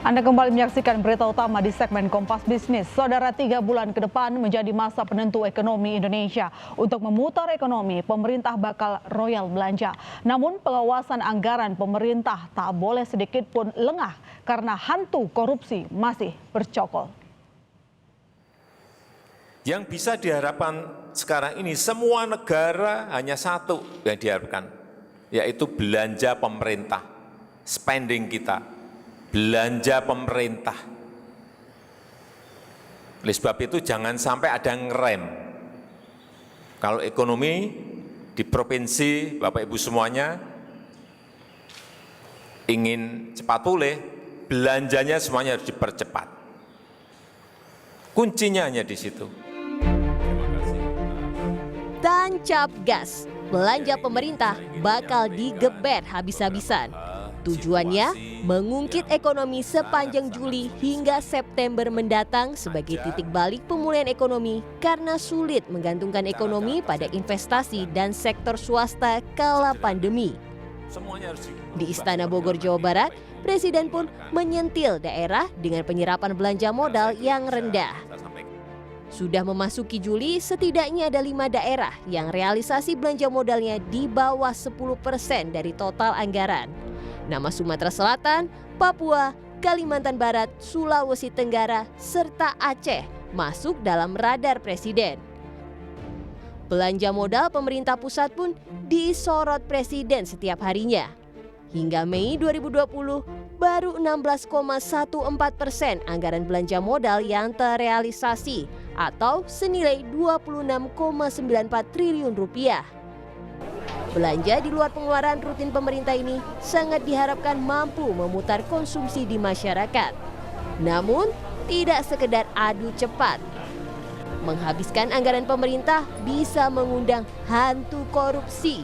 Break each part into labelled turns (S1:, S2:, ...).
S1: Anda kembali menyaksikan berita utama di segmen Kompas Bisnis. Saudara, 3 bulan ke depan menjadi masa penentu ekonomi Indonesia. Untuk memutar ekonomi, pemerintah bakal royal belanja. Namun pengawasan anggaran pemerintah tak boleh sedikit pun lengah karena hantu korupsi masih bercokol.
S2: Yang bisa diharapkan sekarang ini semua negara hanya satu yang diharapkan, yaitu belanja pemerintah, spending kita. Belanja pemerintah. Oleh sebab itu jangan sampai ada yang ngerem. Kalau ekonomi di provinsi, Bapak Ibu semuanya ingin cepat pulih, belanjanya semuanya harus dipercepat. Kuncinya hanya di situ.
S3: Tancap gas, belanja pemerintah bakal digeber habis-habisan. Tujuannya mengungkit ekonomi sepanjang Juli hingga September mendatang sebagai titik balik pemulihan ekonomi karena sulit menggantungkan ekonomi pada investasi dan sektor swasta kala pandemi. Di Istana Bogor, Jawa Barat, Presiden pun menyentil daerah dengan penyerapan belanja modal yang rendah. Sudah memasuki Juli, setidaknya ada 5 daerah yang realisasi belanja modalnya di bawah 10% dari total anggaran. Nama Sumatera Selatan, Papua, Kalimantan Barat, Sulawesi Tenggara, serta Aceh masuk dalam radar Presiden. Belanja modal pemerintah pusat pun disorot Presiden setiap harinya. Hingga Mei 2020, baru 16,14% anggaran belanja modal yang terrealisasi atau senilai 26,94 triliun rupiah. Belanja di luar pengeluaran rutin pemerintah ini sangat diharapkan mampu memutar konsumsi di masyarakat. Namun, tidak sekedar adu cepat. Menghabiskan anggaran pemerintah bisa mengundang hantu korupsi.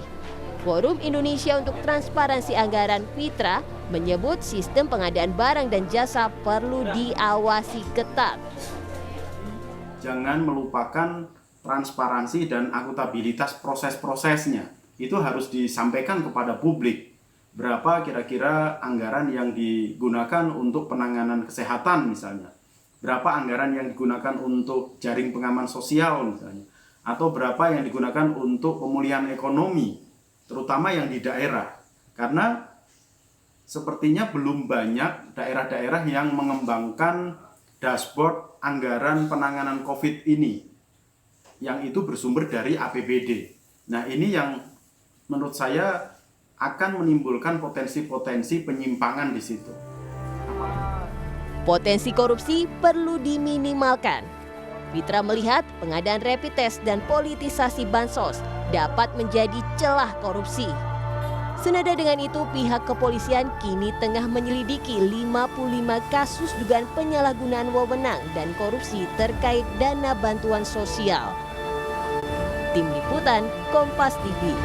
S3: Forum Indonesia untuk Transparansi Anggaran (FITRA) menyebut sistem pengadaan barang dan jasa perlu diawasi ketat.
S4: Jangan melupakan transparansi dan akuntabilitas proses-prosesnya. Itu harus disampaikan kepada publik. Berapa kira-kira anggaran yang digunakan untuk penanganan kesehatan misalnya. Berapa anggaran yang digunakan untuk jaring pengaman sosial misalnya. Atau berapa yang digunakan untuk pemulihan ekonomi, terutama yang di daerah. Karena sepertinya belum banyak daerah-daerah yang mengembangkan dashboard anggaran penanganan COVID ini. Yang itu bersumber dari APBD. Nah, ini yang menurut saya akan menimbulkan potensi-potensi penyimpangan di situ.
S3: Potensi korupsi perlu diminimalkan. Fitra melihat pengadaan rapid test dan politisasi bansos dapat menjadi celah korupsi. Senada dengan itu, pihak kepolisian kini tengah menyelidiki 55 kasus dugaan penyalahgunaan wewenang dan korupsi terkait dana bantuan sosial. Tim Liputan, Kompas TV.